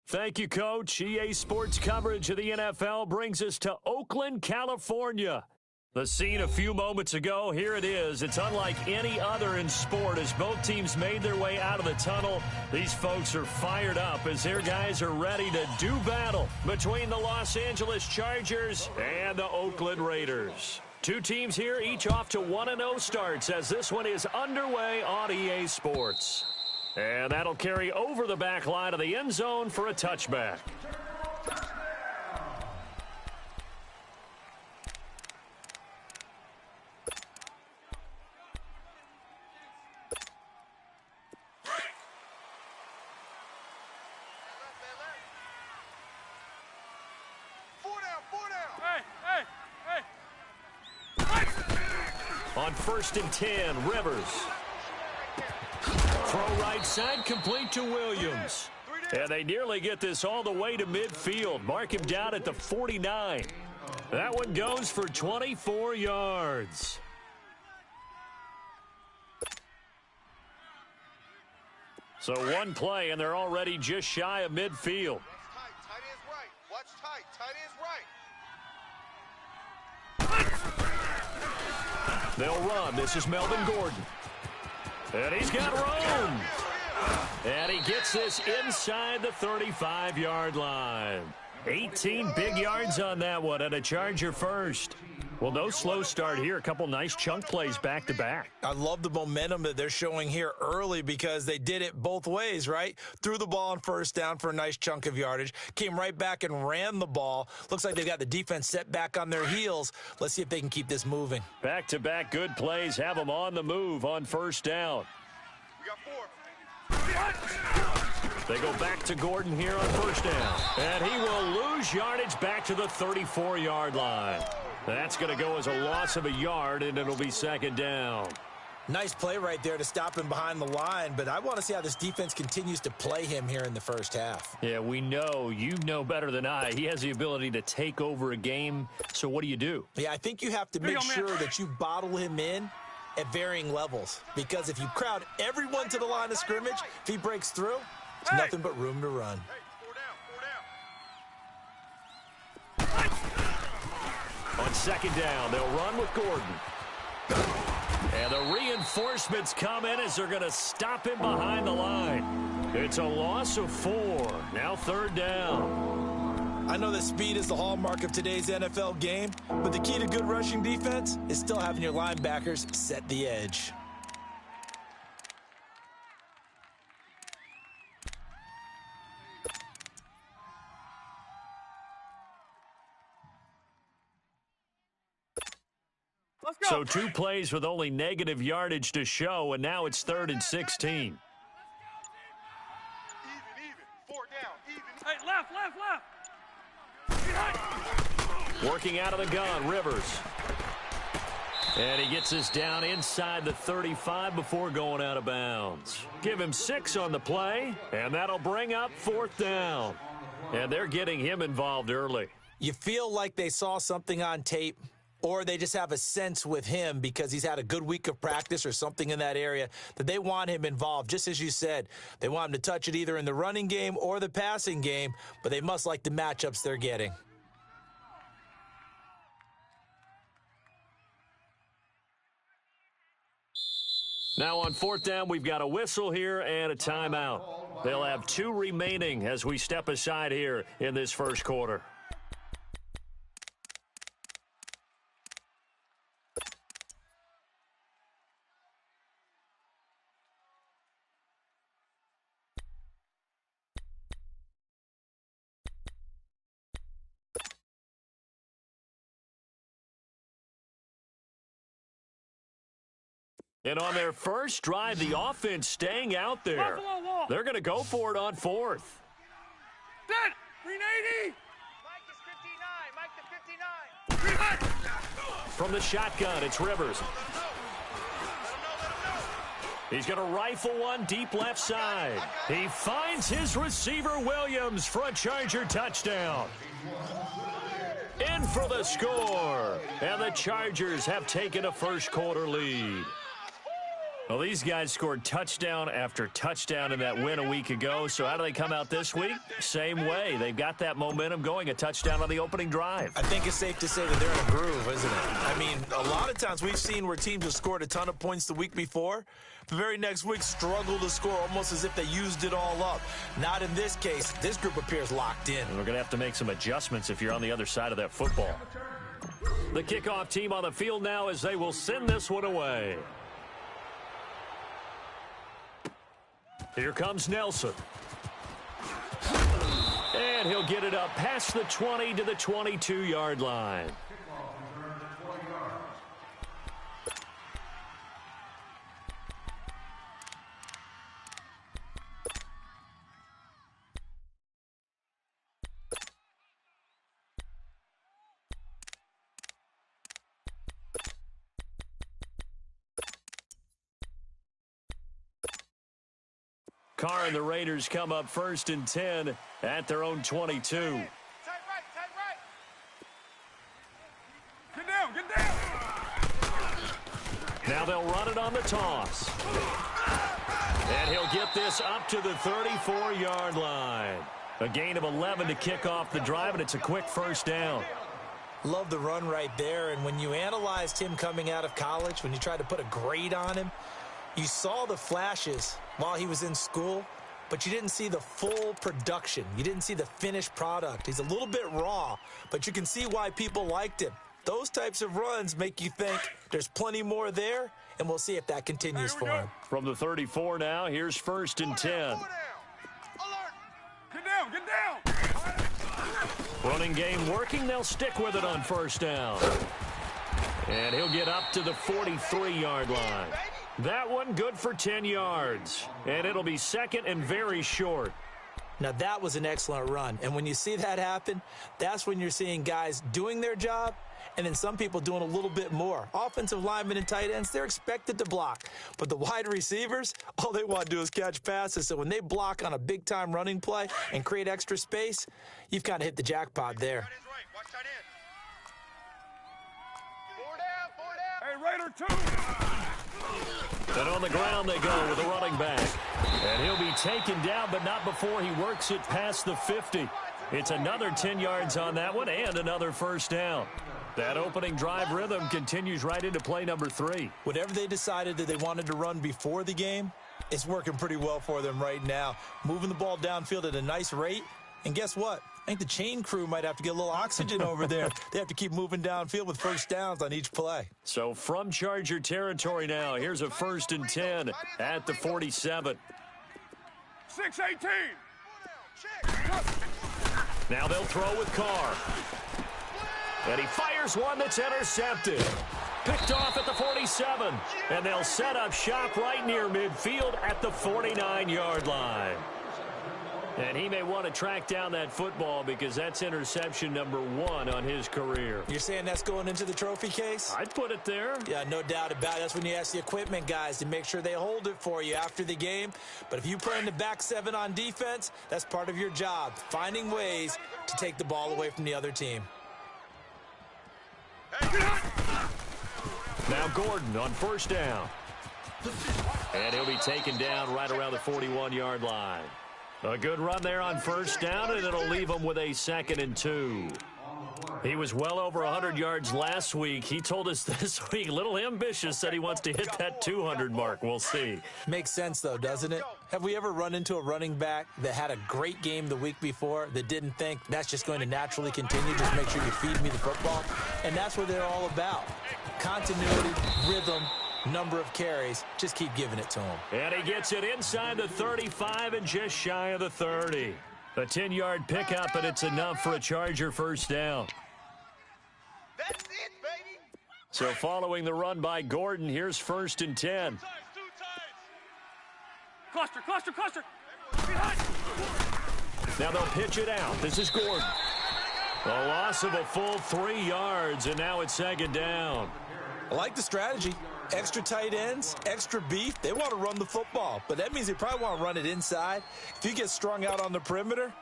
Thank you, Coach. EA Sports coverage of the NFL brings us to Oakland, California. The scene a few moments ago, here it is. It's unlike any other in sport as both teams made their way out of the tunnel. These folks are fired up as their guys are ready to do battle between the Los Angeles Chargers and the Oakland Raiders. Two teams here, each off to 1-0 starts as this one is underway on EA Sports. And that'll carry over the back line of the end zone for a touchback. On 1st and 10, Rivers. Throw right side, complete to Williams. And they nearly get this all the way to midfield. Mark him down at the 49. That one goes for 24 yards. So one play, and they're already just shy of midfield. Tight is right. Watch tight. Tight is right. They'll run. This is Melvin Gordon. And he's got room. And he gets this inside the 35-yard line. 18 big yards on that one, and a Charger first. Well, no slow start here. A couple nice chunk plays back-to-back. I love the momentum that they're showing here early because they did it both ways, right? Threw the ball on 1st down for a nice chunk of yardage. Came right back and ran the ball. Looks like they got the defense set back on their heels. Let's see if they can keep this moving. Back-to-back good plays have them on the move on 1st down. We got 4. They go back to Gordon here on 1st down. And he will lose yardage back to the 34-yard line. That's going to go as a loss of a yard, and it'll be 2nd down. Nice play right there to stop him behind the line, but I want to see how this defense continues to play him here in the 1st half. Yeah, we know. You know better than I. He has the ability to take over a game, so what do? Yeah, I think you have to make sure that you bottle him in at varying levels, because if you crowd everyone to the line of scrimmage, if he breaks through, it's nothing but room to run. On 2nd down, they'll run with Gordon. And the reinforcements come in as they're going to stop him behind the line. It's a loss of 4. Now 3rd down. I know that speed is the hallmark of today's NFL game, but the key to good rushing defense is still having your linebackers set the edge. So 2 plays with only negative yardage to show, and now it's 3rd and 16. Even. 4 down. Even. Hey, left. Working out of the gun, Rivers. And he gets us down inside the 35 before going out of bounds. Give him 6 on the play, and that'll bring up 4th down. And they're getting him involved early. You feel like they saw something on tape, or they just have a sense with him because he's had a good week of practice or something in that area that they want him involved. Just as you said, they want him to touch it either in the running game or the passing game, but they must like the matchups they're getting. Now on 4th down, we've got a whistle here and a timeout. They'll have 2 remaining as we step aside here in this 1st quarter. And on their first drive, the offense staying out there. They're going to go for it on 4th. Dead! 380! Mike is 59. Mike the 59. From the shotgun, it's Rivers. He's going to rifle one deep left side. He finds his receiver, Williams, for a Charger touchdown. In for the score. And the Chargers have taken a 1st quarter lead. Well, these guys scored touchdown after touchdown in that win a week ago. So how do they come out this week? Same way. They've got that momentum going, a touchdown on the opening drive. I think it's safe to say that they're in a groove, isn't it? I mean, a lot of times we've seen where teams have scored a ton of points the week before. The very next week struggle to score almost as if they used it all up. Not in this case. This group appears locked in. And we're going to have to make some adjustments if you're on the other side of that football. The kickoff team on the field now as they will send this one away. Here comes Nelson. And he'll get it up past the 20 to the 22-yard line. Carr and the Raiders come up 1st and 10 at their own 22. Tight right, tight right. Get down. Now they'll run it on the toss. And he'll get this up to the 34-yard line. A gain of 11 to kick off the drive, and it's a quick first down. Love the run right there, and when you analyzed him coming out of college, when you tried to put a grade on him, you saw the flashes while he was in school, but you didn't see the full production. You didn't see the finished product. He's a little bit raw, but you can see why people liked him. Those types of runs make you think there's plenty more there, and we'll see if that continues for him. From the 34 now, here's 1st and 10. Alert. Get down. Running game working. They'll stick with it on 1st down. And he'll get up to the 43-yard line. That one good for 10 yards. And it'll be 2nd and very short. Now, that was an excellent run. And when you see that happen, that's when you're seeing guys doing their job and then some people doing a little bit more. Offensive linemen and tight ends, they're expected to block. But the wide receivers, all they want to do is catch passes. So when they block on a big-time running play and create extra space, you've kind of hit the jackpot there. Watch tight end. 4 down. Hey, Raider 2. And on the ground they go with a running back. And he'll be taken down, but not before he works it past the 50. It's another 10 yards on that one and another 1st down. That opening drive rhythm continues right into play number 3. Whatever they decided that they wanted to run before the game, it's working pretty well for them right now. Moving the ball downfield at a nice rate. And guess what? I think the chain crew might have to get a little oxygen over there. They have to keep moving downfield with 1st downs on each play. So from Charger territory now, here's a 1st and 10 at the 47. 6-18. Now they'll throw with Carr. And he fires one that's intercepted. Picked off at the 47. And they'll set up shop right near midfield at the 49-yard line. And he may want to track down that football because that's interception number 1 on his career. You're saying that's going into the trophy case? I'd put it there. Yeah, no doubt about it. That's when you ask the equipment guys to make sure they hold it for you after the game. But if you play in the back 7 on defense, that's part of your job, finding ways to take the ball away from the other team. Now Gordon on 1st down. And he'll be taken down right around the 41-yard line. A good run there on 1st down, and it'll leave him with a 2nd and 2. He was well over 100 yards last week. He told us this week, a little ambitious, said he wants to hit that 200 mark. We'll see. Makes sense, though, doesn't it? Have we ever run into a running back that had a great game the week before that didn't think that's just going to naturally continue? Just make sure you feed me the football. And that's what they're all about. Continuity, rhythm, number of carries. Just keep giving it to him. And he gets it inside the 35 and just shy of the 30. A 10-yard pickup, and it's enough for a Charger 1st down. That's it, baby. So following the run by Gordon, here's 1st and 10. Cluster. Now they'll pitch it out. This is Gordon. A loss of a full 3 yards, and now it's 2nd down. I like the strategy. Extra tight ends, extra beef. They want to run the football, but that means they probably want to run it inside. If you get strung out on the perimeter,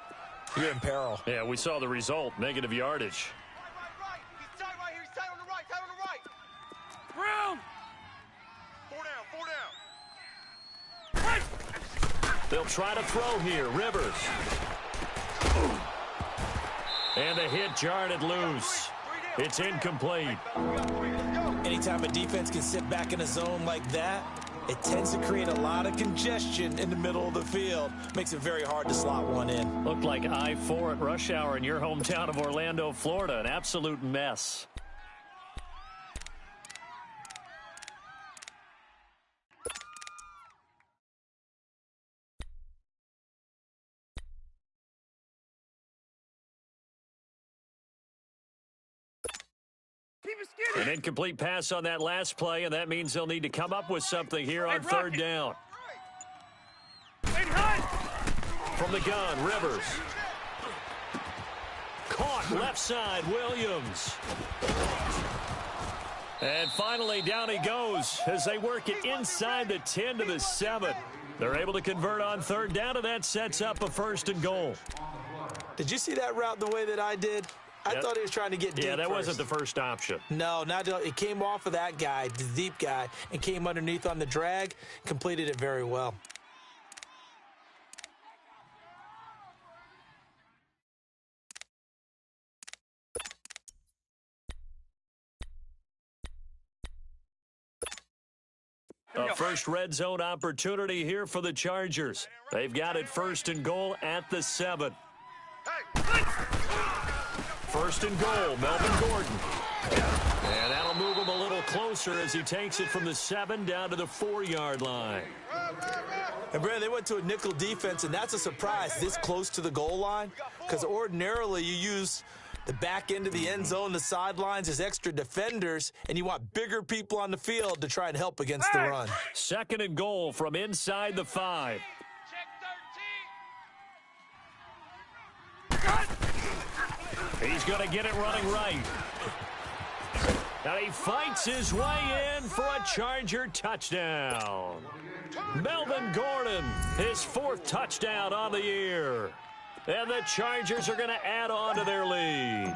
you're in peril. Yeah, we saw the result, negative yardage. Right. He's tight right here. He's tight on the right. Tight on the right. Brown. 4 down. They'll try to throw here. Rivers. And the hit jarred it loose. It's incomplete. Anytime a defense can sit back in a zone like that, it tends to create a lot of congestion in the middle of the field. Makes it very hard to slot one in. Looked like I-4 at rush hour in your hometown of Orlando, Florida. An absolute mess. An incomplete pass on that last play, and that means they'll need to come up with something here on third down. From the gun, Rivers. Caught left side, Williams. And finally, down he goes as they work it inside the 10 to the 7. They're able to convert on third down, and that sets up a 1st and goal. Did you see that route the way that I did? I thought he was trying to get deep. Yeah, that first. wasn't the first option. No, it came off of that guy, the deep guy, and came underneath on the drag, completed it very well. A first red zone opportunity here for the Chargers. They've got it 1st and goal at the 7. 1st and goal, Melvin Gordon. And that'll move him a little closer as he takes it from the 7 down to the 4-yard line. And, Brandon, they went to a nickel defense, and that's a surprise this close to the goal line, because ordinarily you use the back end of the end zone, the sidelines as extra defenders, and you want bigger people on the field to try and help against the run. 2nd and goal from inside the 5. He's going to get it running right. And he fights his way in for a Charger touchdown. Melvin Gordon, his 4th touchdown on the year. And the Chargers are going to add on to their lead.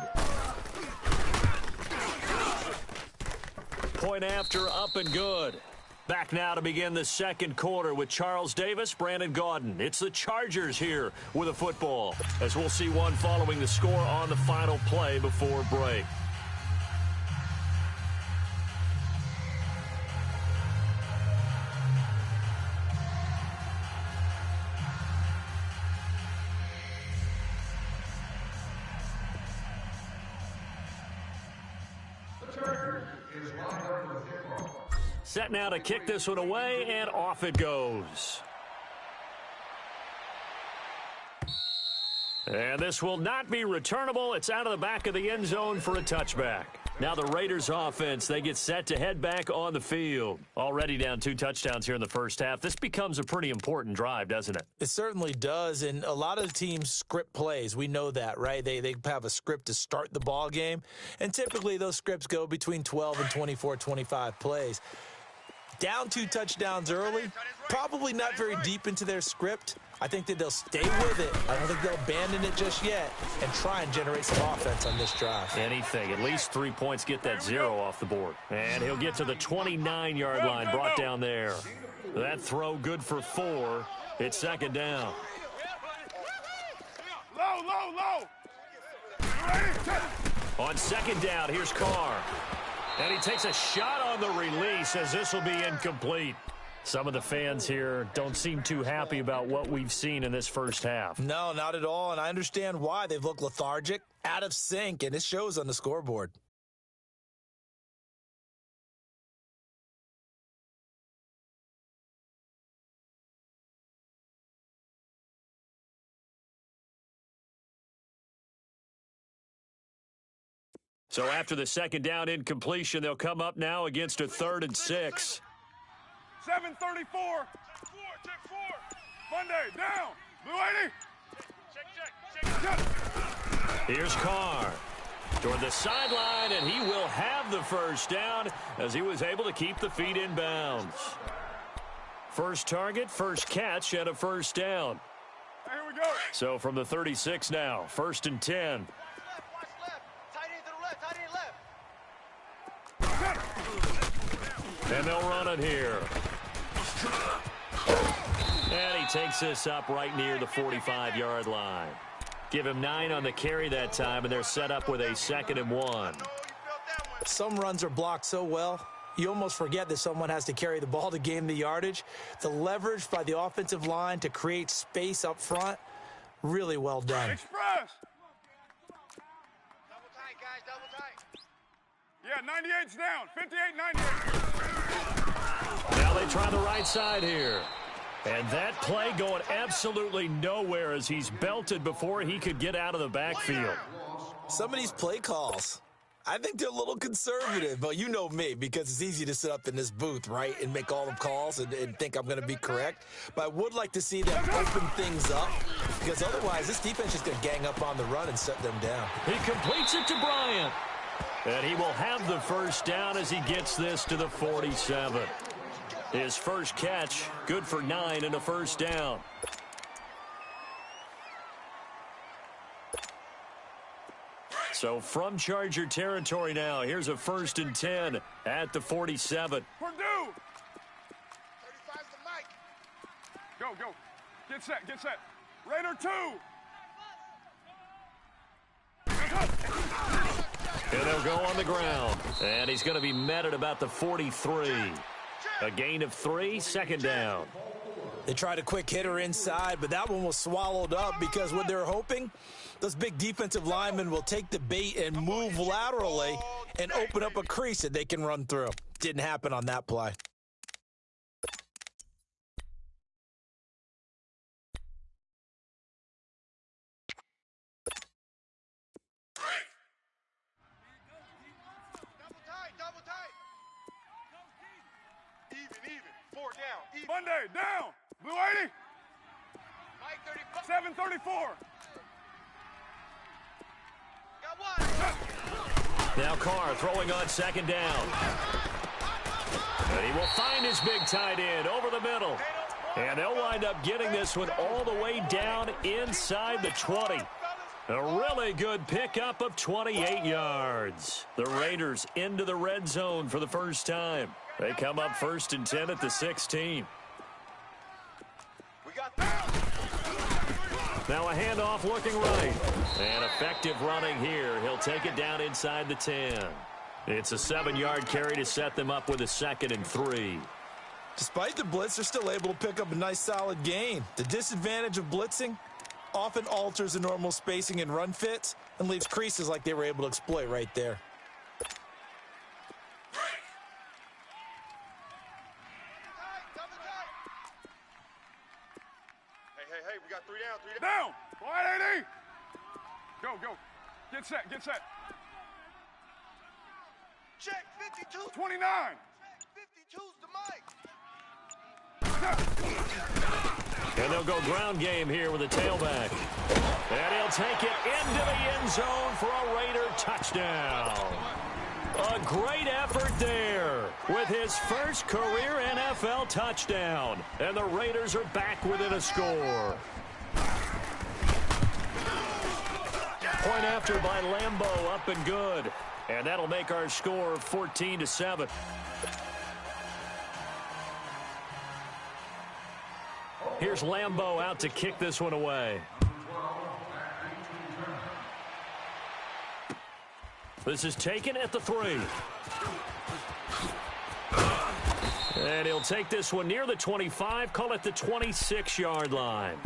Point after, up and good. Back now to begin the 2nd quarter with Charles Davis, Brandon Gaudin. It's the Chargers here with a football, as we'll see one following the score on the final play before break. Set now to kick this one away, and off it goes. And this will not be returnable. It's out of the back of the end zone for a touchback. Now the Raiders offense, they get set to head back on the field. Already down 2 touchdowns here in the first half. This becomes a pretty important drive, doesn't it? It certainly does, and a lot of the teams script plays. We know that, right? They have a script to start the ball game, and typically those scripts go between 12 and 24, 25 plays. Down 2 touchdowns early, probably not very deep into their script. I think that they'll stay with it. I don't think they'll abandon it just yet and try and generate some offense on this drive. Anything. At least 3 points, get that 0 off the board. And he'll get to the 29-yard line, brought down there. That throw good for 4. It's 2nd down. Low. On 2nd down, here's Carr. And he takes a shot on the release as this will be incomplete. Some of the fans here don't seem too happy about what we've seen in this first half. No, not at all, and I understand why. They've looked lethargic, out of sync, and it shows on the scoreboard. So after the 2nd down incompletion, they'll come up now against a 3rd and 6. 7:34. Check 4. Monday, down. Blue 80. Check. Here's Carr toward the sideline, and he will have the 1st down as he was able to keep the feet in bounds. First target, 1st catch, and a 1st down. Here we go. So from the 36 now, 1st and 10. And they'll run it here. And he takes this up right near the 45-yard line. Give him 9 on the carry that time, and they're set up with a 2nd and 1. Some runs are blocked so well, you almost forget that someone has to carry the ball to gain the yardage. The leverage by the offensive line to create space up front, really well done. Express. Double tight, guys, double tight. Yeah, 98's down. 58, 98. Now they try the right side here. And that play going absolutely nowhere as he's belted before he could get out of the backfield. Some of these play calls, I think they're a little conservative, but you know me, because it's easy to sit up in this booth, right, and make all the calls and think I'm going to be correct. But I would like to see them open things up, because otherwise this defense is going to gang up on the run and shut them down. He completes it to Bryant. And he will have the first down as he gets this to the 47. His first catch, good for 9 and a first down. So from Charger territory now, here's a 1st and 10 at the 47. Purdue. 35's the mic. Go, go. Get set, get set. Raider 2. And they'll go on the ground. And he's going to be met at about the 43. A gain of 3, 2nd down. They tried a quick hitter inside, but that one was swallowed up because what they're hoping, those big defensive linemen will take the bait and move laterally and open up a crease that they can run through. Didn't happen on that play. Double tight. Even. 4 down. Even. Monday, down. Blue 80. Mike 35. 734. Got one. Now Carr throwing on 2nd down. And he will find his big tight end over the middle. And they'll wind up getting this one all the way down inside the 20. A really good pickup of 28 yards. The Raiders into the red zone for the first time. They come up 1st and 10 at the 16. We got that. Now a handoff looking right. And effective running here. He'll take it down inside the 10. It's a 7-yard carry to set them up with a 2nd and 3. Despite the blitz, they're still able to pick up a nice solid gain. The disadvantage of blitzing often alters the normal spacing and run fits and leaves creases like they were able to exploit right there. Double tight. Hey, we got 3 down, 3 down. Down. Wide 80. Go, go. Get set, get set. Check 52. 29. 52's the mic. And they'll go ground game here with a tailback. And he'll take it into the end zone for a Raider touchdown. A great effort there with his first career NFL touchdown. And the Raiders are back within a score. Point after by Lambeau, up and good. And that'll make our score 14-7. Here's Lambeau out to kick this one away. This is taken at the 3. And he'll take this one near the 25, call it the 26-yard line.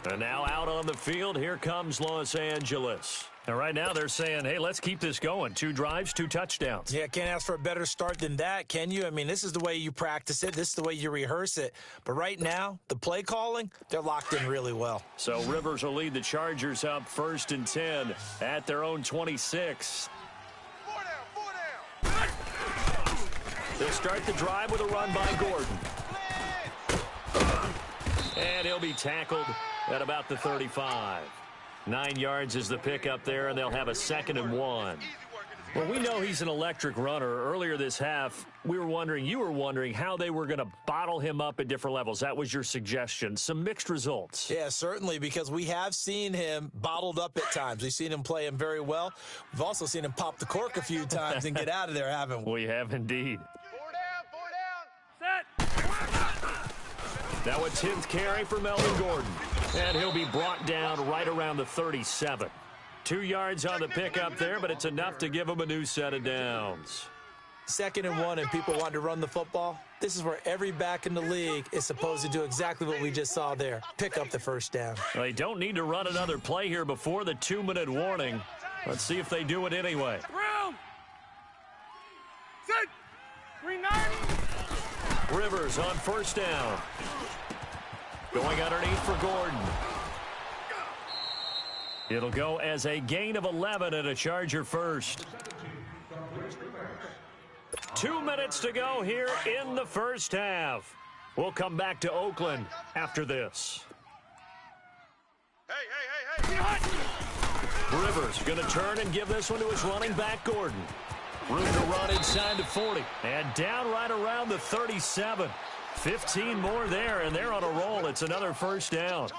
And now out on the field, here comes Los Angeles. And right now they're saying, hey, let's keep this going. 2 drives, 2 touchdowns. Yeah, can't ask for a better start than that, can you? I mean, this is the way you practice it. This is the way you rehearse it. But right now, the play calling, they're locked in really well. So Rivers will lead the Chargers up 1st and 10 at their own 26. 4 down. They'll start the drive with a run by Gordon. And he'll be tackled at about the 35. 9 yards is the pickup there, and they'll have a 2nd and 1. Well, we know he's an electric runner. Earlier this half, you were wondering how they were going to bottle him up at different levels. That was your suggestion. Some mixed results. Yeah, certainly, because we have seen him bottled up at times. We've seen him play him very well. We've also seen him pop the cork a few times and get out of there, haven't we? We have indeed. 4 down. 4 down. Set. Now a 10th carry for Melvin Gordon. And he'll be brought down right around the 37. 2 yards on the pickup there, but it's enough to give him a new set of downs. 2nd and 1 and people want to run the football. This is where every back in the league is supposed to do exactly what we just saw there. Pick up the first down. Well, they don't need to run another play here before the 2-minute warning. Let's see if they do it anyway. Room. Sit. 390. Rivers on first down. Going underneath for Gordon. It'll go as a gain of 11 and a Charger first. 2 minutes to go here in the first half. We'll come back to Oakland after this. Hey. Rivers going to turn and give this one to his running back, Gordon. Room to run inside the 40. And down right around the 37. 15 more there, and they're on a roll. It's another first down.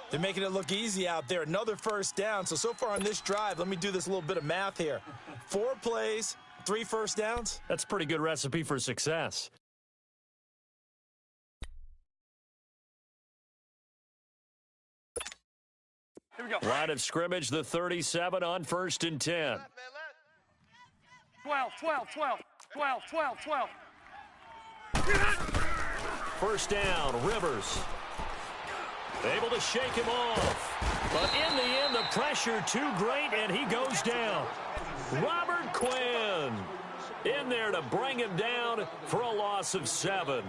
They're making it look easy out there. Another first down. So far on this drive, let me do this little bit of math here. 4 plays, 3 first downs. That's a pretty good recipe for success. Here we go. Line of scrimmage, the 37 on 1st and 10. 12. First down, Rivers. Able to shake him off. But in the end, the pressure too great, and he goes down. Robert Quinn in there to bring him down for a loss of 7.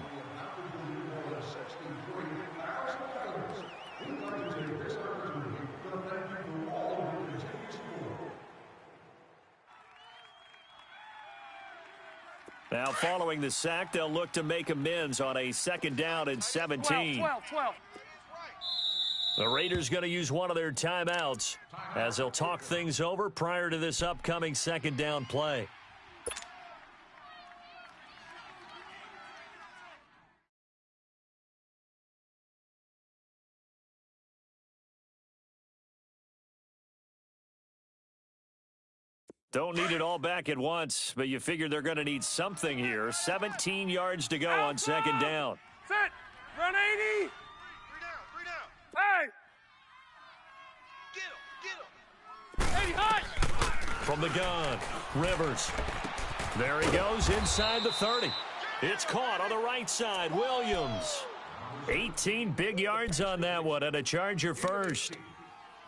Now, following the sack, they'll look to make amends on a 2nd down and 17. 12. The Raiders going to use one of their timeouts as they'll talk things over prior to this upcoming 2nd down play. Don't need it all back at once, but you figure they're going to need something here. 17 yards to go on 2nd down. Set. Run 80. 3 down. Hey. Get him. 80 high. From the gun, Rivers. There he goes inside the 30. It's caught on the right side, Williams. 18 big yards on that one, and a Charger first.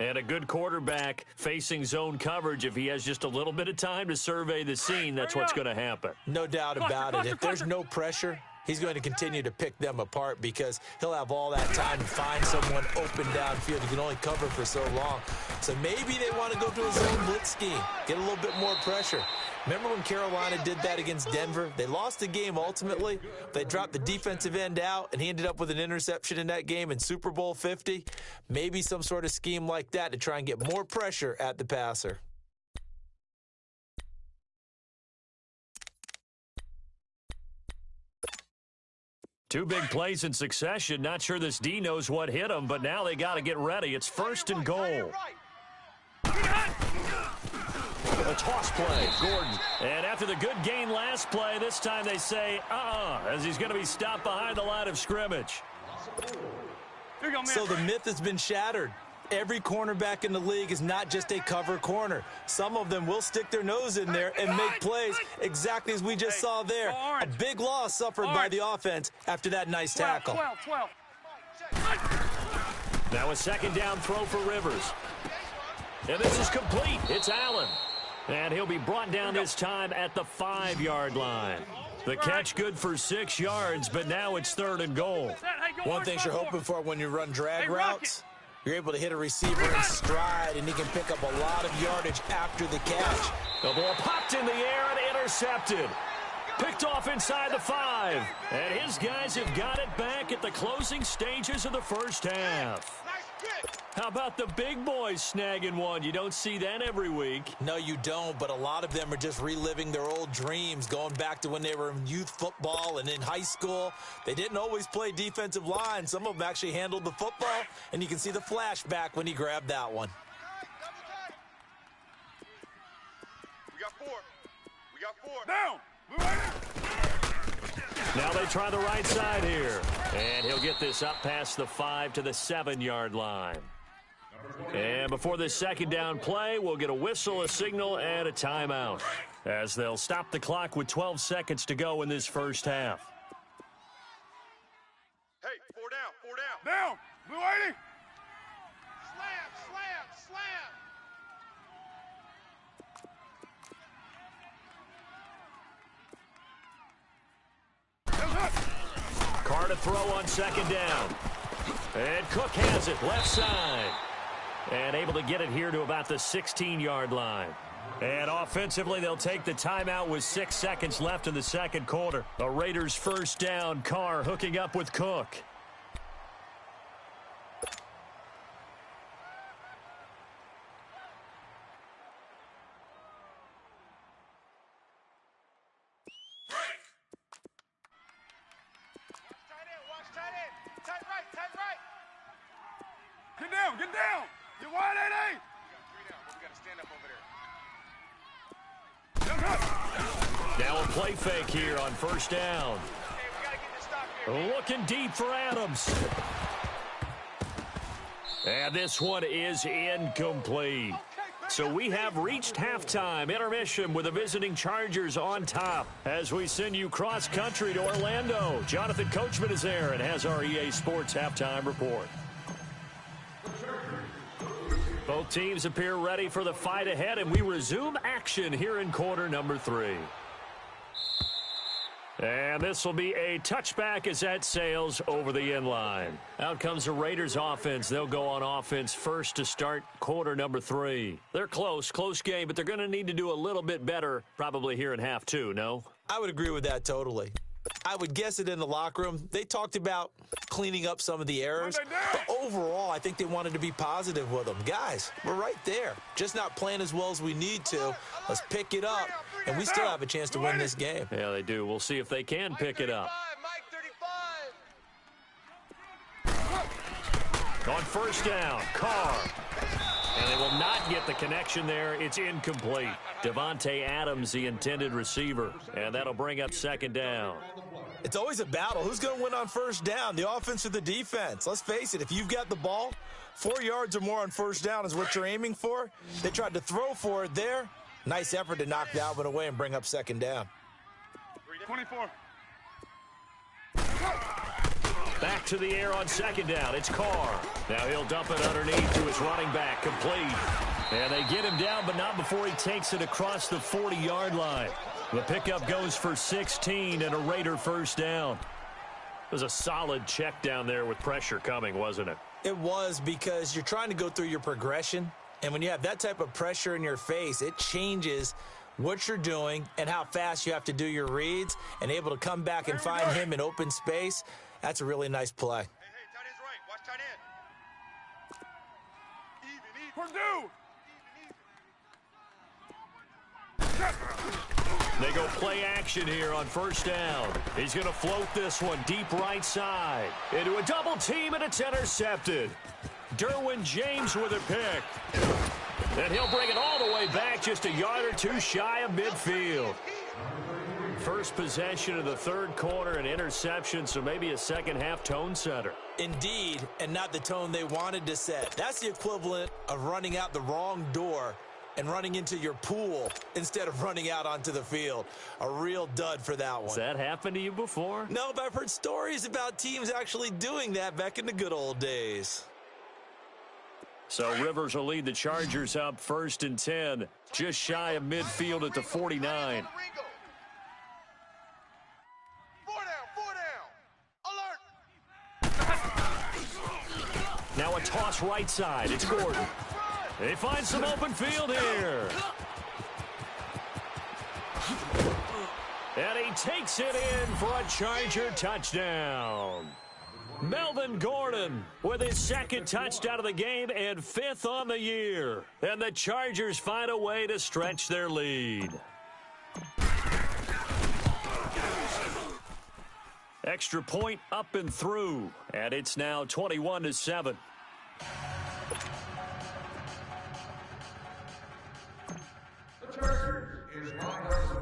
And a good quarterback facing zone coverage. If he has just a little bit of time to survey the scene, that's what's going to happen. No doubt about it. If there's no pressure, he's going to continue to pick them apart because he'll have all that time to find someone open downfield. He can only cover for so long. So maybe they want to go to a zone blitz scheme, get a little bit more pressure. Remember when Carolina did that against Denver? They lost the game ultimately. They dropped the defensive end out, and he ended up with an interception in that game in Super Bowl 50. Maybe some sort of scheme like that to try and get more pressure at the passer. Two big plays in succession. Not sure this D knows what hit him, but now they got to get ready. It's 1st and goal. A toss play, Gordon. And after the good gain last play, this time they say, as he's going to be stopped behind the line of scrimmage. Here you go, man. So the myth has been shattered. Every cornerback in the league is not just a cover corner. Some of them will stick their nose in there and make plays exactly as we just saw there. A big loss suffered by the offense after that nice tackle. 12. Now a 2nd down throw for Rivers. And this is complete. It's Allen. And he'll be brought down this time at the 5-yard line. The catch good for 6 yards, but now it's 3rd and goal. One thing you're hoping for when you run drag routes, you're able to hit a receiver in stride, and he can pick up a lot of yardage after the catch. The ball popped in the air and intercepted. Picked off inside the 5. And his guys have got it back at the closing stages of the first half. How about the big boys snagging one? You don't see that every week. No, you don't, but a lot of them are just reliving their old dreams, going back to when they were in youth football and in high school. They didn't always play defensive line. Some of them actually handled the football, and you can see the flashback when he grabbed that one. We got 4. Down. Now they try the right side here. And he'll get this up past the 5 to the 7-yard line. And before this second down play, we'll get a whistle, a signal, and a timeout, as they'll stop the clock with 12 seconds to go in this first half. Hey, 4 down, 4 down. Down. Blue 80. Slam, slam, slam. Carr to throw on second down. And Cook has it, left side. And able to get it here to about the 16-yard line. And offensively, they'll take the timeout with 6 seconds left in the second quarter. The Raiders first down, Carr hooking up with Cook. Watch tight end. Tight right, tight right. Get down. Get down. You're wide 80. 3 down, but we got to stand up over there. Now a play fake here on first down. Okay, we got to get this stop here. Looking deep for Adams. And this one is incomplete. So we have reached halftime, intermission with the visiting Chargers on top as we send you cross-country to Orlando. Jonathan Coachman is there and has our EA Sports halftime report. Both teams appear ready for the fight ahead, and we resume action here in quarter number 3. And this will be a touchback as that sails over the end line. Out comes the Raiders offense. They'll go on offense first to start quarter number 3. They're close game, but they're going to need to do a little bit better probably here in half 2, no? I would agree with that totally. I would guess it in the locker room. They talked about cleaning up some of the errors. But overall, I think they wanted to be positive with them. Guys, we're right there. Just not playing as well as we need to. Let's pick it up, and we still have a chance to win this game. Yeah, they do. We'll see if they can pick it up. Mike 35. On first down, Carr. And they will not get the connection there. It's incomplete. Devontae Adams, the intended receiver. And that'll bring up second down. It's always a battle. Who's going to win on first down, the offense or the defense? Let's face it, if you've got the ball, 4 yards or more on first down is what you're aiming for. They tried to throw for it there. Nice effort to knock that one away and bring up second down. 24. Back to the air on second down. It's Carr. Now he'll dump it underneath to his running back. Complete. And they get him down, but not before he takes it across the 40-yard line. The pickup goes for 16 and a Raider first down. It was a solid check down there with pressure coming, wasn't it? It was, because you're trying to go through your progression. And when you have that type of pressure in your face, it changes what you're doing and how fast you have to do your reads, and able to come back and find him in open space. That's a really nice play. Hey, tight end's right. Watch tight end. Purdue. They go play action here on first down. He's going to float this one deep right side. Into a double team, and it's intercepted. Derwin James with a pick. And he'll bring it all the way back just a yard or two shy of midfield. First possession of the third quarter, an interception, so maybe a second-half tone setter. Indeed, and not the tone they wanted to set. That's the equivalent of running out the wrong door and running into your pool instead of running out onto the field. A real dud for that one. Has that happened to you before? No, but I've heard stories about teams actually doing that back in the good old days. So Rivers will lead the Chargers up first and 10, just shy of midfield at the 49. 4 down. Alert. Now a toss right side. It's Gordon. They find some open field here. And he takes it in for a Charger touchdown. Melvin Gordon with his second touchdown of the game and 5th on the year. And the Chargers find a way to stretch their lead. Extra point up and through. And it's now 21-7.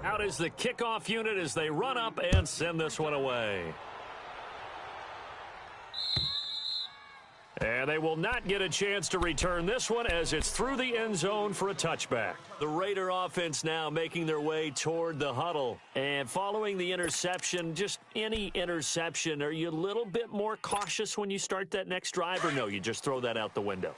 Out is the kickoff unit as they run up and send this one away. And they will not get a chance to return this one as it's through the end zone for a touchback. The Raider offense now making their way toward the huddle. And following the interception, just any interception, are you a little bit more cautious when you start that next drive, or no, you just throw that out the window?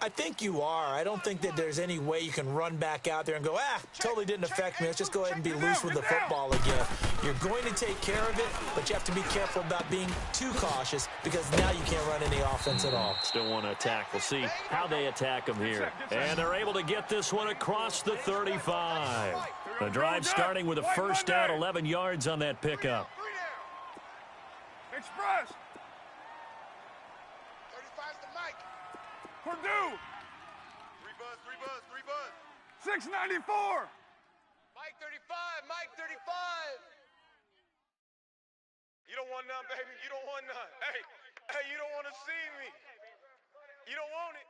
I think you are. I don't think that there's any way you can run back out there and go, totally didn't affect me. Let's just go ahead and be loose with the football again. You're going to take care of it, but you have to be careful about being too cautious because now you can't run any offense at all. Still want to attack. We'll see how they attack them here. And they're able to get this one across the 35. The drive starting with a first down, 11 yards on that pickup. Express. 35's the mic. Purdue. 3 buzz, 3 buzz, 3 buzz. 694. Mike 35, Mike 35. You don't want none, baby. You don't want none. Hey, you don't want to see me. You don't want it.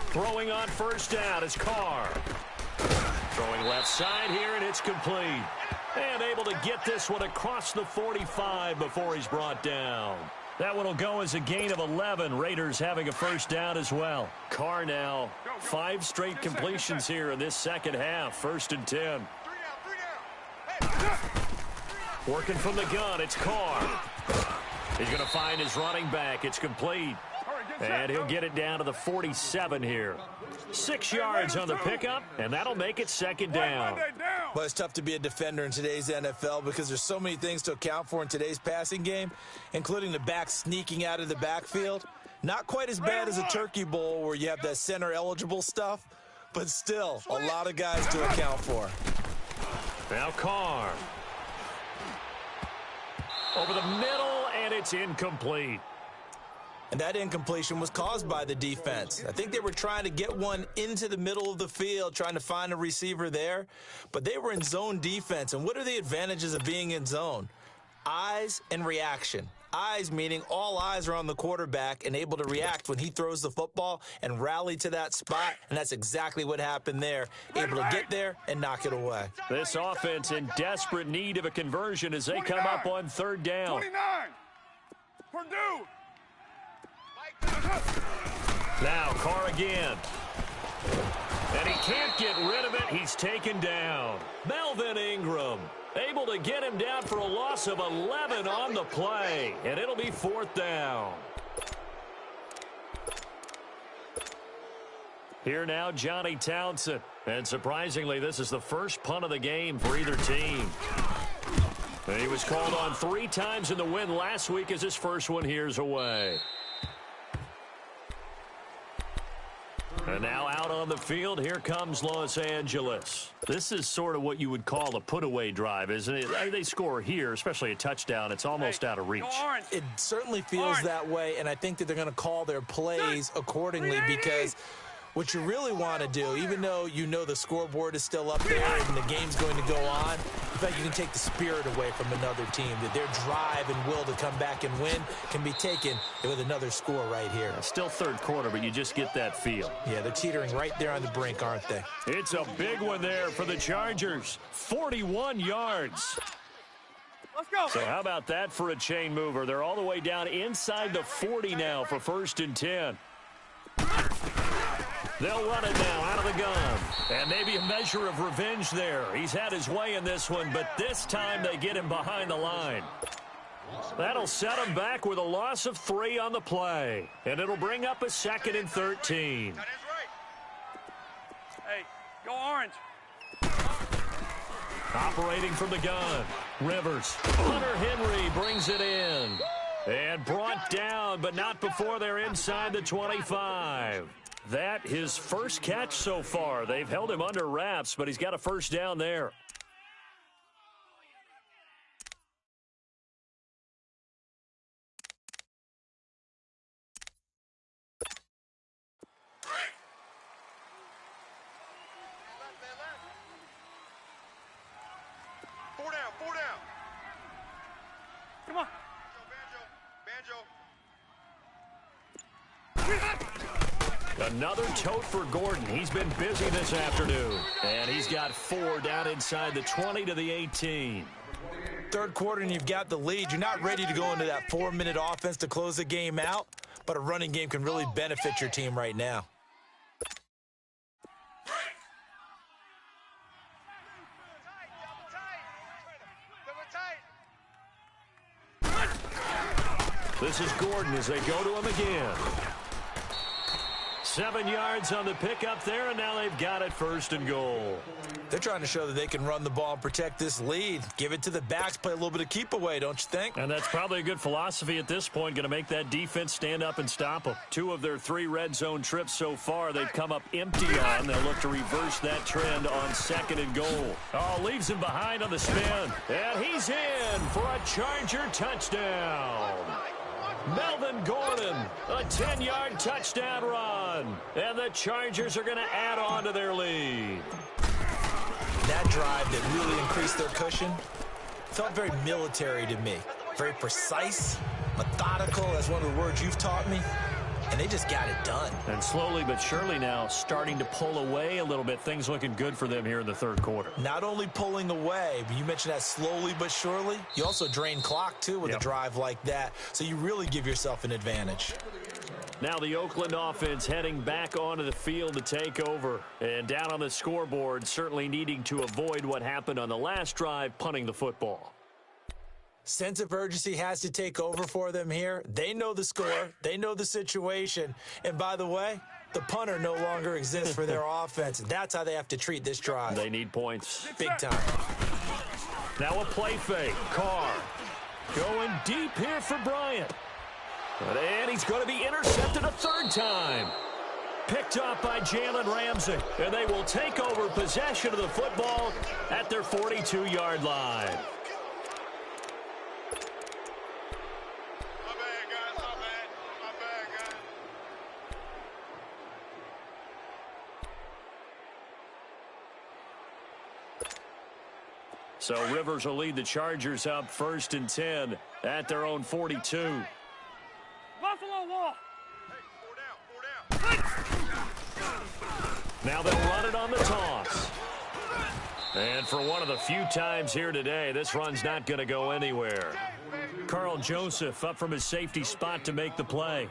Throwing on first down is Carr. Throwing left side here, and it's complete. And able to get this one across the 45 before he's brought down. That one will go as a gain of 11. Raiders having a first down as well. Carr now, 5 straight completions here in this second half. 1st and 10. 3 down, 3 down. Hey. Working from the gun, it's Carr. He's going to find his running back. It's complete. And he'll get it down to the 47 here. 6 yards on the pickup, and that'll make it second down. Well, it's tough to be a defender in today's NFL because there's so many things to account for in today's passing game, including the back sneaking out of the backfield. Not quite as bad as a Turkey Bowl where you have that center-eligible stuff, but still a lot of guys to account for. Now Carr. Over the middle, and it's incomplete. And that incompletion was caused by the defense. I think they were trying to get one into the middle of the field, trying to find a receiver there. But they were in zone defense. And what are the advantages of being in zone? Eyes and reaction. Eyes meaning all eyes are on the quarterback and able to react when he throws the football and rally to that spot. And that's exactly what happened there. Able to get there and knock it away. This offense in desperate need of a conversion as they come up on 3rd down. 29. Purdue. Now Carr again. And he can't get rid of it. He's taken down. Melvin Ingram able to get him down for a loss of 11 on the play. And it'll be 4th down. Here now, Johnny Townsend. And surprisingly, this is the first punt of the game for either team. And he was called on 3 times in the win last week as his first one here's away. And now out on the field, here comes Los Angeles. This is sort of what you would call a put-away drive, isn't it? They score here, especially a touchdown. It's almost out of reach. It certainly feels that way, and I think that they're going to call their plays accordingly because what you really want to do, even though you know the scoreboard is still up there and the game's going to go on, in fact, you can take the spirit away from another team, that their drive and will to come back and win can be taken with another score right here. Still 3rd quarter, but you just get that feel. Yeah, they're teetering right there on the brink, aren't they? It's a big one there for the Chargers. 41 yards. Let's go. So how about that for a chain mover? They're all the way down inside the 40 now for 1st and 10. They'll run it now out of the gun. And maybe a measure of revenge there. He's had his way in this one, but this time they get him behind the line. That'll set him back with a loss of 3 on the play. And it'll bring up a 2nd and 13. That is right. Hey, go Orange. Operating from the gun. Rivers. Hunter Henry brings it in. And brought down, but not before they're inside the 25. That his first catch so far. They've held him under wraps, but he's got a first down there. Four down, 4 down. Come on. Banjo, banjo. Another tote for Gordon. He's been busy this afternoon. And he's got 4 down inside the 20 to the 18. Third quarter and you've got the lead. You're not ready to go into that 4-minute offense to close the game out, but a running game can really benefit your team right now. This is Gordon as they go to him again. 7 yards on the pickup there, and now they've got it 1st and goal. They're trying to show that they can run the ball and protect this lead. Give it to the backs, play a little bit of keep away, don't you think? And that's probably a good philosophy at this point, going to make that defense stand up and stop them. 2 of their 3 red zone trips so far, they've come up empty on. They'll look to reverse that trend on 2nd and goal. Oh, leaves him behind on the spin. And he's in for a Charger touchdown. Melvin Gordon, a 10-yard touchdown run. And the Chargers are going to add on to their lead. That drive that really increased their cushion felt very military to me. Very precise, methodical, that's one of the words you've taught me. And they just got it done. And slowly but surely now starting to pull away a little bit. Things looking good for them here in the 3rd quarter. Not only pulling away, but you mentioned that slowly but surely. You also drain clock, too, with a drive like that. So you really give yourself an advantage. Now the Oakland offense heading back onto the field to take over. And down on the scoreboard, certainly needing to avoid what happened on the last drive, punting the football. Sense of urgency has to take over for them here. They know the score. They know the situation. And by the way, the punter no longer exists for their offense. That's how they have to treat this drive. They need points. Big time. Now a play fake. Carr going deep here for Bryant. And he's going to be intercepted a 3rd time. Picked up by Jalen Ramsey. And they will take over possession of the football at their 42-yard line. So Rivers will lead the Chargers up 1st and 10 at their own 42. Buffalo Wall. Hey, 4 down. Now they'll run it on the toss. And for one of the few times here today, this run's not going to go anywhere. Carl Joseph up from his safety spot to make the play.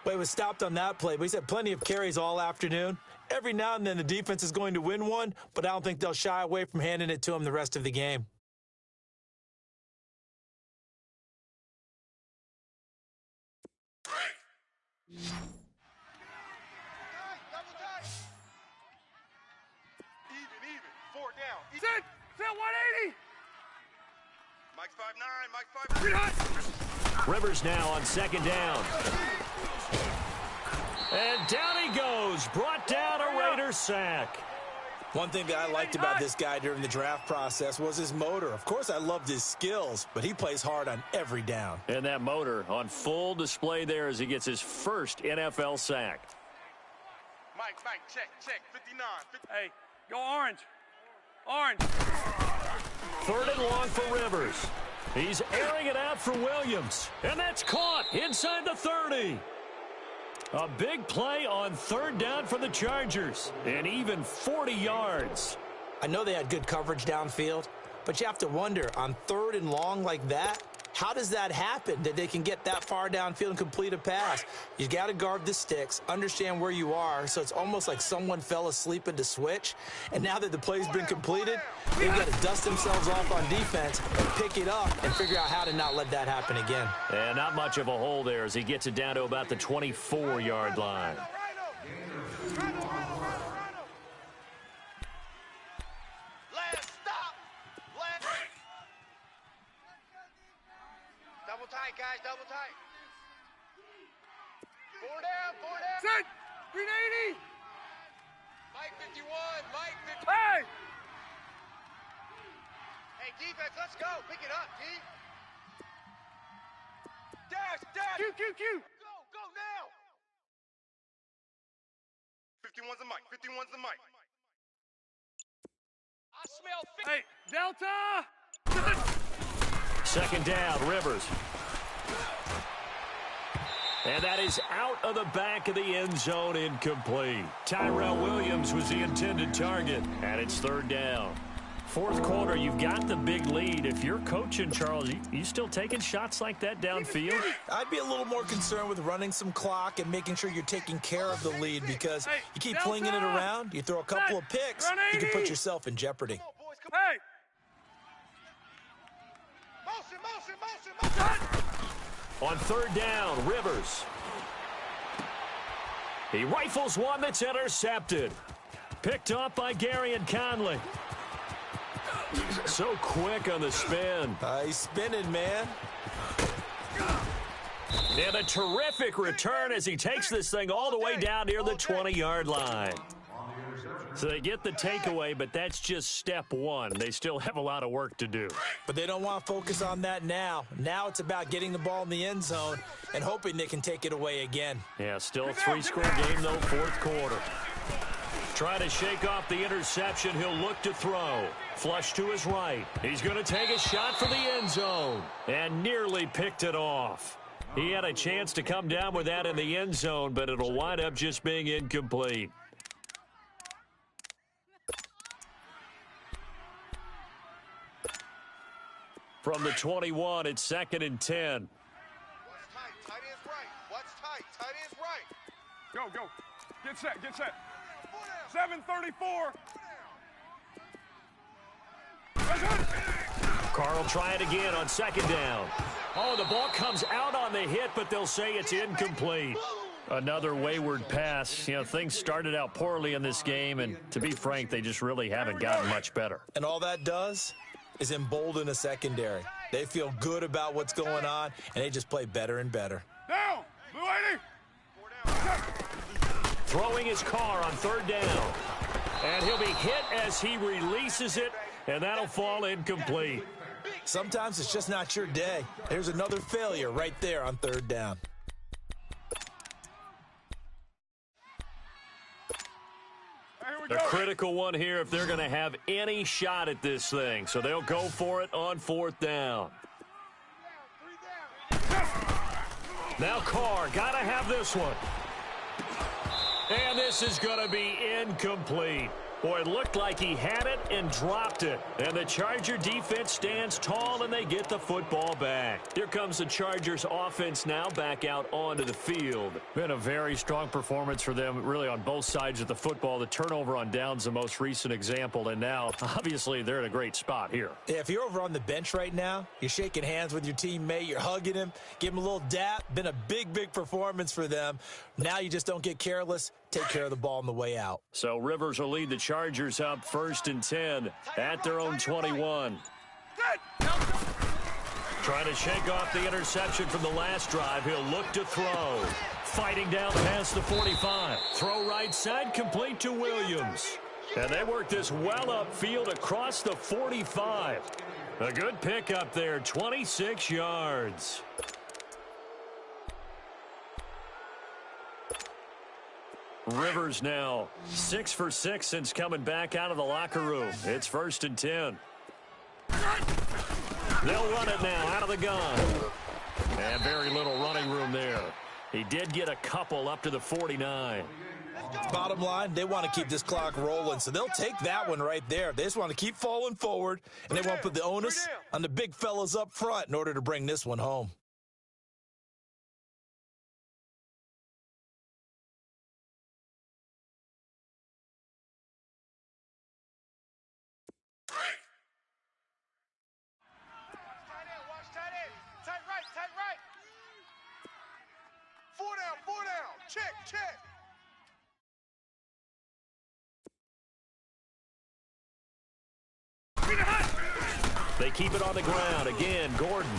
Well, he was stopped on that play, but he's had plenty of carries all afternoon. Every now and then the defense is going to win one, but I don't think they'll shy away from handing it to him the rest of the game. Even. 4 down. Sit 180. Mike's 5'9", Mike's 5'9". Rivers now on 2nd down. And down he goes. Brought down a Raiders sack. One thing that I liked about this guy during the draft process was his motor. Of course, I loved his skills, but he plays hard on every down. And that motor on full display there as he gets his 1st NFL sack. Mike, check. 59. Hey, go orange. Orange. 3rd and long for Rivers. He's airing it out for Williams. And that's caught inside the 30. A big play on 3rd down for the Chargers. And even 40 yards. I know they had good coverage downfield, but you have to wonder, on 3rd and long like that, how does that happen that they can get that far downfield and complete a pass? You got to guard the sticks, understand where you are, so it's almost like someone fell asleep at the switch. And now that the play's been completed, they've got to dust themselves off on defense and pick it up and figure out how to not let that happen again. And not much of a hole there as he gets it down to about the 24-yard line. Double tight, guys, double tight. 4 down. Sit 380. Mike 51, Mike 51. Hey. Hey, defense, let's go. Pick it up, D. Dash. Q. Go now. 51's the mic. I smell. Hey, Delta. 2nd down, Rivers. And that is out of the back of the end zone, incomplete. Tyrell Williams was the intended target, and it's third down. Fourth quarter, you've got the big lead. If you're coaching, Charles, you still taking shots like that downfield? I'd be a little more concerned with running some clock and making sure you're taking care of the lead, because you keep flinging it around, you throw a couple of picks, you can put yourself in jeopardy. Hey! On third down, Rivers. He rifles one that's intercepted. Picked up by Gary and Conley. So quick on the spin. He's spinning, man. And a terrific return as he takes this thing all the way down near the 20-yard line. So they get the takeaway, but that's just step one. They still have a lot of work to do. But they don't want to focus on that now. Now it's about getting the ball in the end zone and hoping they can take it away again. Yeah, still a three-score game, though, fourth quarter. Trying to shake off the interception. He'll look to throw. Flush to his right. He's going to take a shot for the end zone and nearly picked it off. He had a chance to come down with that in the end zone, but it'll wind up just being incomplete. From the 21, it's 2nd and 10. What's tight? Tight end's right. What's tight? Tight end's right. Go, go. Get set, get set. 7:34. Carl try it again on second down. Oh, the ball comes out on the hit, but they'll say it's incomplete. Another wayward pass. You know, things started out poorly in this game, and to be frank, they just really haven't gotten much better. And all that does is embolden a secondary. They feel good about what's going on, and they just play better and better. Down, Blue 80. Throwing his car on third down. And he'll be hit as he releases it, and that'll fall incomplete. Sometimes it's just not your day. There's another failure right there on third down. A critical one here if they're going to have any shot at this thing. So they'll go for it on fourth down. Now Carr, got to have this one. And this is going to be incomplete. Boy, it looked like he had it and dropped it. And the Charger defense stands tall, and they get the football back. Here comes the Chargers offense now back out onto the field. Been a very strong performance for them, really, on both sides of the football. The turnover on downs, the most recent example. And now, obviously, they're in a great spot here. Yeah, if you're over on the bench right now, you're shaking hands with your teammate, you're hugging him, give him a little dap. Been a big, big performance for them. Now you just don't get careless. Take care of the ball on the way out. So Rivers will lead the Chargers up 1st and 10 at their own 21. Trying to shake off the interception from the last drive. He'll look to throw. Fighting down past the 45. Throw right side, complete to Williams. And they work this well upfield across the 45. A good pickup there, 26 yards. Rivers now 6 for 6 since coming back out of the locker room. It's 1st and 10. They'll run it now out of the gun. And very little running room there. He did get a couple up to the 49. Bottom line, they want to keep this clock rolling, so they'll take that one right there. They just want to keep falling forward, and they want to put the onus on the big fellas up front in order to bring this one home. Check. They keep it on the ground. Again, Gordon.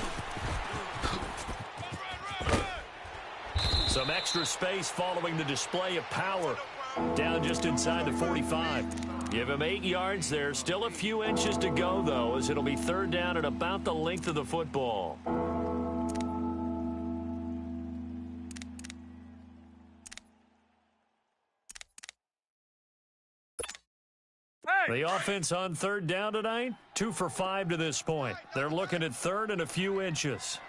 Some extra space following the display of power. Down just inside the 45. Give him 8 yards there. Still a few inches to go, though, as it'll be third down at about the length of the football. The offense on third down tonight, 2 for 5 to this point. They're looking at third and a few inches.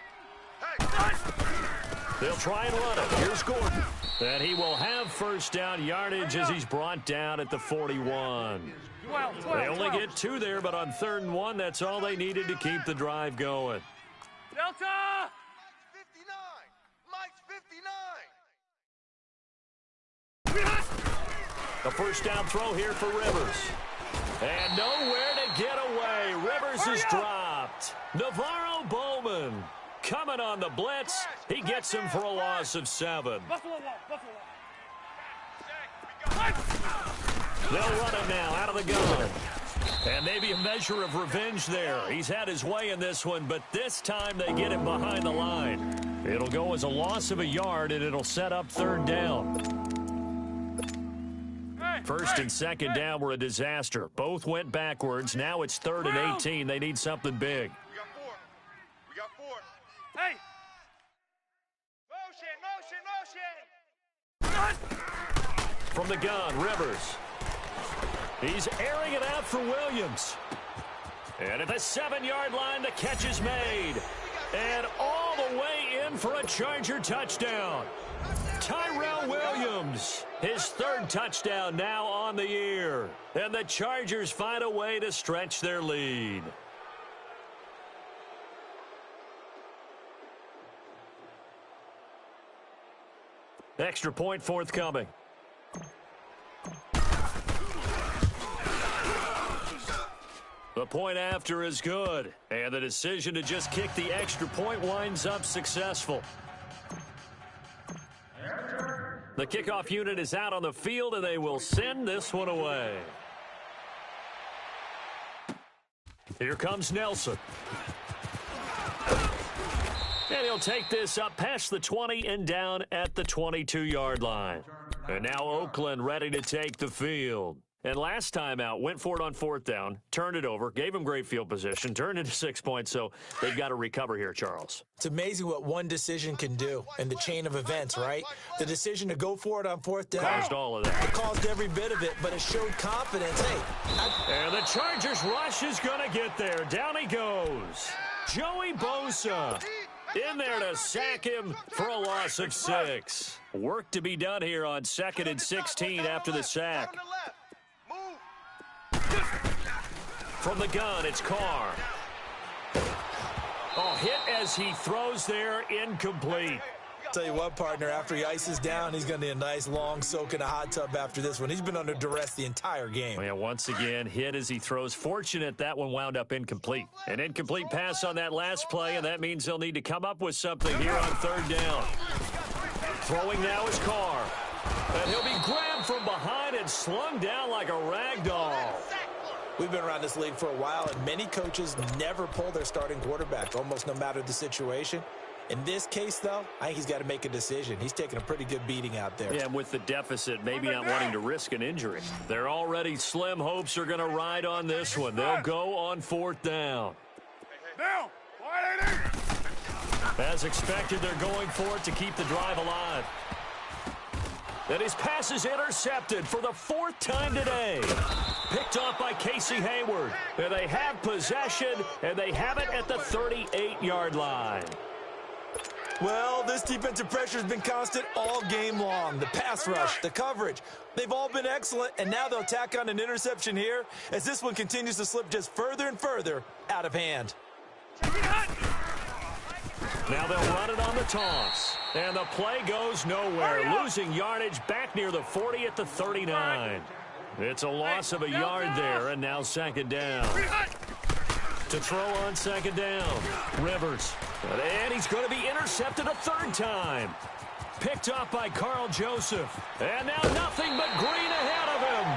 They'll try and run it. Here's Gordon. And he will have first down yardage as he's brought down at the 41. They only get 2 there, but on 3rd and 1, that's all they needed to keep the drive going. Delta! Mike's 59. A first down throw here for Rivers. And nowhere to get away. Rivers is dropped. Navarro Bowman coming on the blitz. He gets him for a loss of 7. They'll run it now out of the gun. And maybe a measure of revenge there. He's had his way in this one, but this time they get him behind the line. It'll go as a loss of a yard, and it'll set up 3rd down. 1st and 2nd down were a disaster. Both went backwards. Now it's 3rd and 18. They need something big. We got 4. Hey! Motion! From the gun, Rivers. He's airing it out for Williams. And at the 7-yard line, the catch is made. And all the way in for a Charger touchdown. Tyrell Williams, his 3rd touchdown now on the year. And the Chargers find a way to stretch their lead. Extra point forthcoming. The point after is good, and the decision to just kick the extra point winds up successful. The kickoff unit is out on the field, and they will send this one away. Here comes Nelson. And he'll take this up past the 20 and down at the 22-yard line. And now Oakland ready to take the field. And last time out, went for it on 4th down, turned it over, gave him great field position, turned into 6 points, so they've got to recover here, Charles. It's amazing what one decision can do in the chain of events, right? The decision to go for it on 4th down. Caused all of that. It caused every bit of it, but it showed confidence. Hey. And the Chargers rush is going to get there. Down he goes. Joey Bosa in there to sack him for a loss of 6. Work to be done here on 2nd and 16 after the sack. From the gun, it's Carr. Oh, hit as he throws there, incomplete. Tell you what, partner, after he ices down, he's going to need a nice long soak in a hot tub after this one. He's been under duress the entire game. Yeah, once again, hit as he throws. Fortunate that one wound up incomplete. An incomplete pass on that last play, and that means they'll need to come up with something here on 3rd down. Throwing now is Carr. And he'll be grabbed from behind and slung down like a rag doll. We've been around this league for a while, and many coaches never pull their starting quarterback, almost no matter the situation. In this case, though, I think he's got to make a decision. He's taking a pretty good beating out there. Yeah, and with the deficit, maybe not wanting to risk an injury. Their already slim hopes are going to ride on this one. They'll go on 4th down. Down. As expected, they're going for it to keep the drive alive. And his pass is intercepted for the 4th time today. Picked off by Casey Hayward. And they have possession, and they have it at the 38-yard line. Well, this defensive pressure has been constant all game long. The pass rush, the coverage, they've all been excellent, and now they'll tack on an interception here as this one continues to slip just further and further out of hand. Now they'll run it on the toss. And the play goes nowhere. Losing yardage back near the 40 at the 39. It's a loss of a yard there, and now 2nd down. To throw on 2nd down. Rivers. And he's going to be intercepted a 3rd time. Picked off by Carl Joseph. And now nothing but green ahead of him.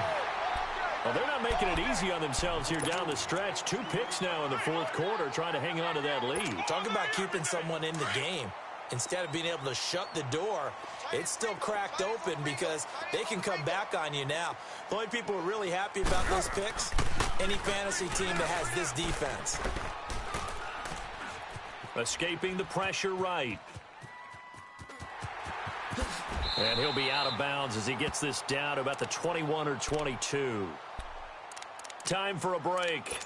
Well, they're not making it easy on themselves here down the stretch. 2 picks now in the 4th quarter, trying to hang on to that lead. Talk about keeping someone in the game. Instead of being able to shut the door, it's still cracked open because they can come back on you now. The only people who are really happy about those picks, any fantasy team that has this defense. Escaping the pressure right. And he'll be out of bounds as he gets this down to about the 21 or 22. Time for a break.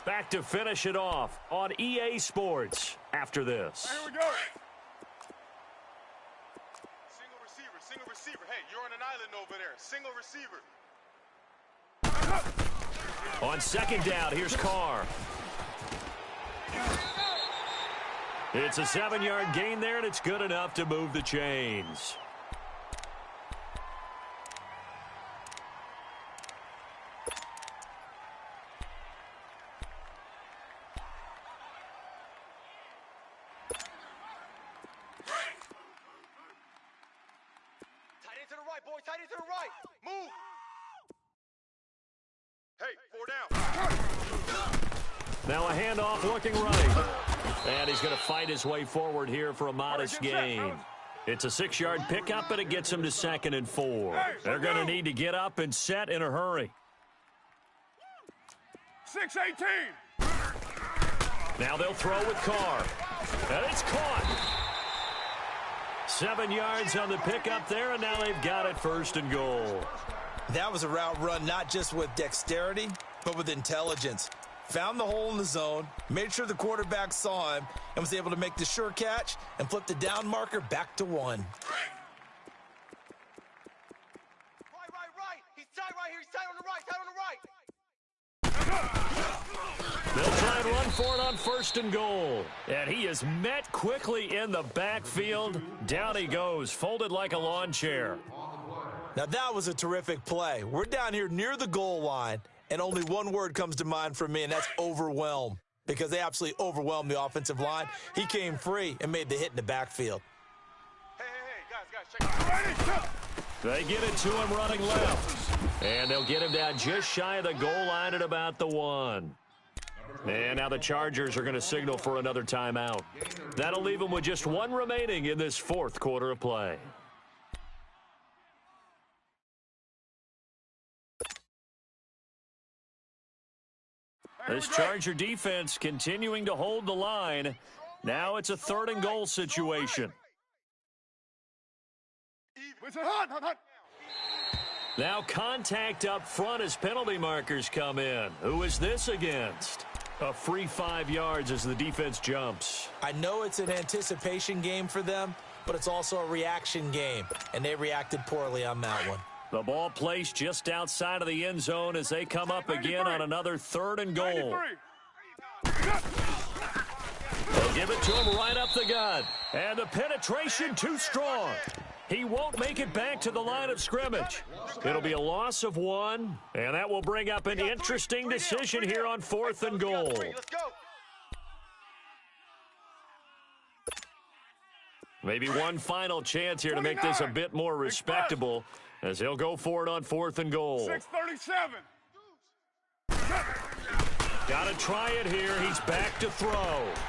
Back to finish it off on EA Sports after this. Here we go. island over there. Single receiver. On second down, here's Carr. It's a 7-yard gain there, and it's good enough to move the chains. Tight end to the right, boys. Tight end to the right. Move. Hey, 4 down. Now a handoff looking right. And he's going to fight his way forward here for a modest gain. It's a 6-yard pickup, but it gets him to 2nd and 4. They're going to need to get up and set in a hurry. 6-18. Now they'll throw with Carr. And it's caught. 7 yards on the pickup there, and now they've got it 1st and goal. That was a route run not just with dexterity, but with intelligence. Found the hole in the zone, made sure the quarterback saw him, and was able to make the sure catch and flip the down marker back to 1. Right. He's tight right here. He's tight on the right. They'll try and run for it on 1st and goal. And he is met quickly in the backfield. Down he goes, folded like a lawn chair. Now that was a terrific play. We're down here near the goal line, and only one word comes to mind for me, and that's overwhelm, because they absolutely overwhelmed the offensive line. He came free and made the hit in the backfield. Hey, guys, check it out. They get it to him running left. And they'll get him down just shy of the goal line at about the 1. And now the Chargers are going to signal for another timeout. That'll leave them with just 1 remaining in this 4th quarter of play. This Charger defense continuing to hold the line. Now it's a 3rd and goal situation. Now contact up front as penalty markers come in. Who is this against? A free 5 yards as the defense jumps. I know it's an anticipation game for them, but it's also a reaction game, and they reacted poorly on that one. The ball placed just outside of the end zone as they come up again on another 3rd and goal. They'll give it to him right up the gut. And the penetration too strong. He won't make it back to the line of scrimmage. It'll be a loss of 1, and that will bring up an interesting decision here on 4th and goal. Maybe one final chance here to make this a bit more respectable, as he'll go for it on 4th and goal. 6:37. Got to try it here. He's back to throw.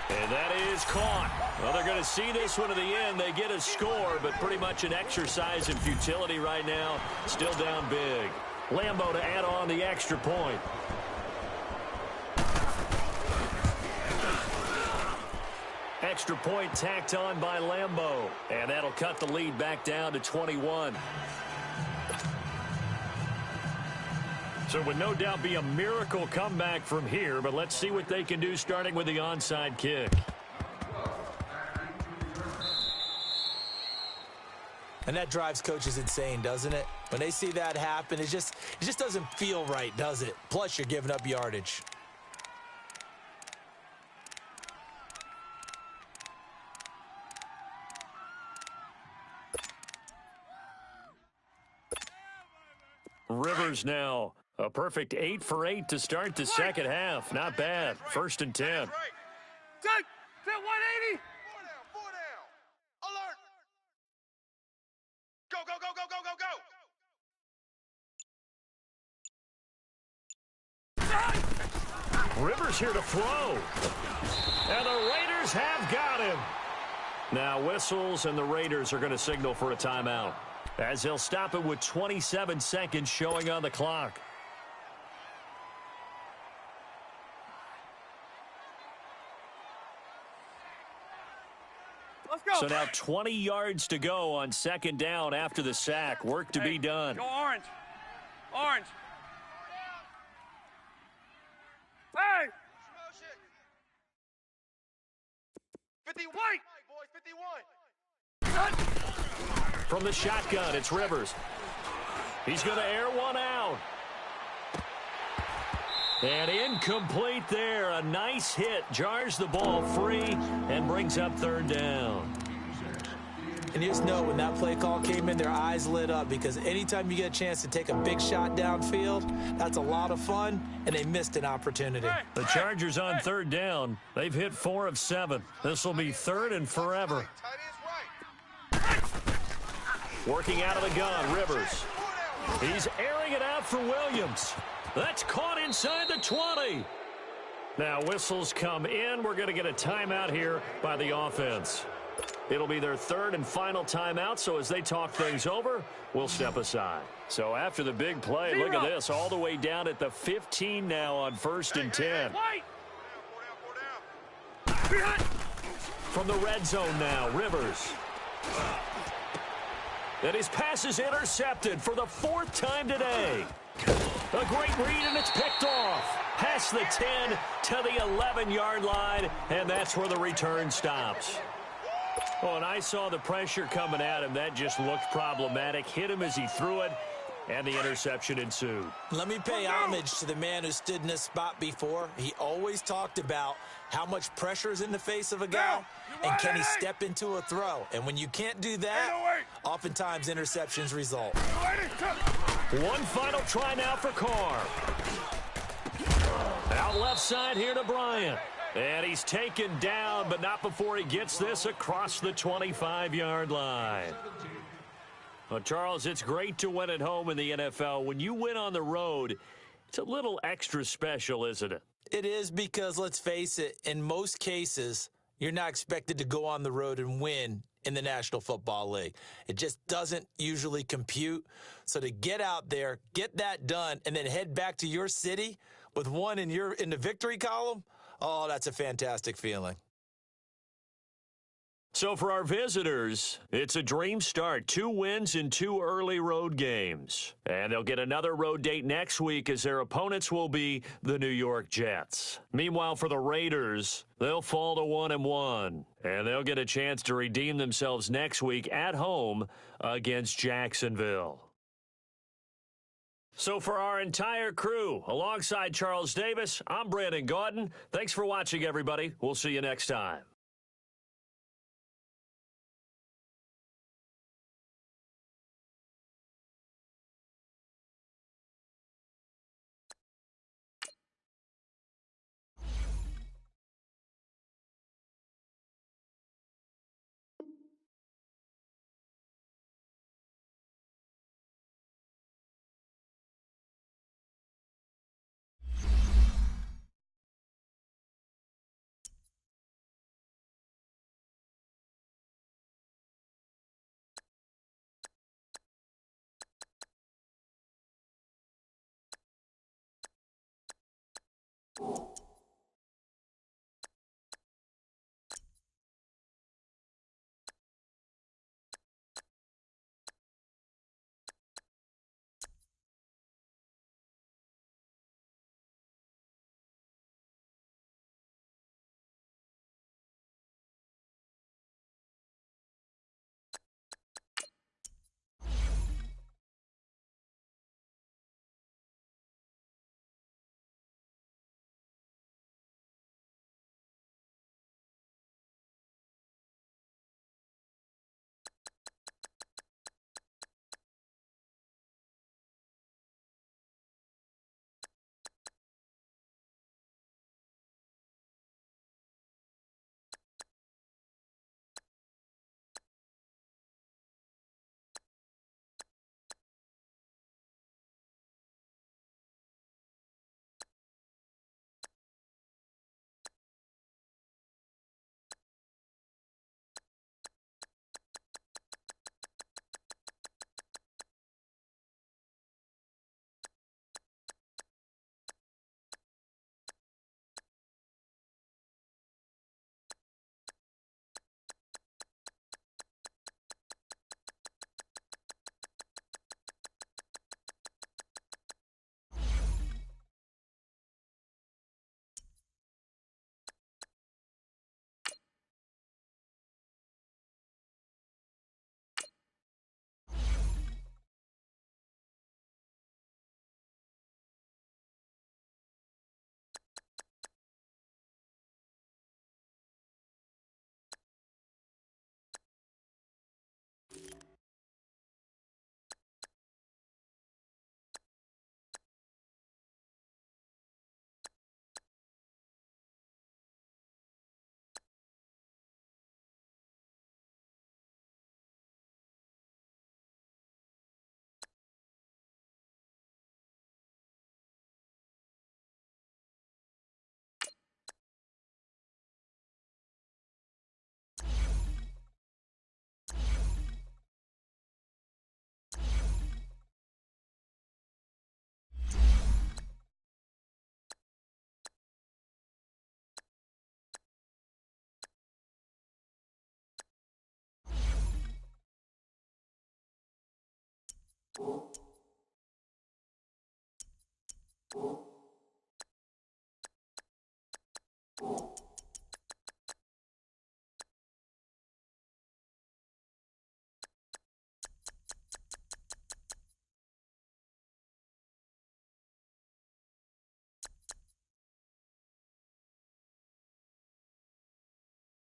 And that is caught. Well, they're going to see this one to the end. They get a score, but pretty much an exercise in futility right now. Still down big. Lambo to add on the extra point. Extra point tacked on by Lambo. And that'll cut the lead back down to 21. So it would no doubt be a miracle comeback from here, but let's see what they can do starting with the onside kick. And that drives coaches insane, doesn't it? When they see that happen, it just doesn't feel right, does it? Plus, you're giving up yardage. Rivers now. A perfect 8 for 8 to start the second half. Not bad. 1st and 10. Set 180. 4 down. Alert. Go, go, go, go, go, go, go. Rivers here to throw. And the Raiders have got him. Now whistles, and the Raiders are going to signal for a timeout, as they'll stop it with 27 seconds showing on the clock. Let's go. So now 20 yards to go on 2nd down after the sack. Work to be done. Go orange. Orange. Hey! 51. White. Boys, 51. From the shotgun, it's Rivers. He's going to air one out. And incomplete there. A nice hit. Jars the ball free and brings up third down. And you just know when that play call came in, their eyes lit up because anytime you get a chance to take a big shot downfield, that's a lot of fun, and they missed an opportunity. The Chargers on third down. They've hit 4 of 7. This will be third and forever. Working out of the gun, Rivers. He's airing it out for Williams. That's caught inside the 20. Now whistles come in. We're going to get a timeout here by the offense. It'll be their third and final timeout, so as they talk things over, we'll step aside. So after the big play, look at this, all the way down at the 15 now on 1st and 10. From the red zone now, Rivers. And his pass is intercepted for the 4th time today. A great read, and it's picked off. Past the 10 to the 11-yard line, and that's where the return stops. Oh, and I saw the pressure coming at him. That just looked problematic. Hit him as he threw it, and the interception ensued. Let me pay homage to the man who stood in this spot before. He always talked about how much pressure is in the face of a guy, and can he step into a throw. And when you can't do that, oftentimes interceptions result. One final try now for Carr. Out left side here to Bryant. And he's taken down, but not before he gets this across the 25-yard line. Well, Charles, it's great to win at home in the NFL. When you win on the road, it's a little extra special, isn't it? It is because, let's face it, in most cases, you're not expected to go on the road and win in the National Football League. It just doesn't usually compute. So to get out there, get that done, and then head back to your city with one in the victory column, oh, that's a fantastic feeling. So for our visitors, it's a dream start. 2 wins in 2 early road games. And they'll get another road date next week as their opponents will be the New York Jets. Meanwhile, for the Raiders, they'll fall to 1-1. And they'll get a chance to redeem themselves next week at home against Jacksonville. So for our entire crew, alongside Charles Davis, I'm Brandon Gaudin. Thanks for watching, everybody. We'll see you next time. you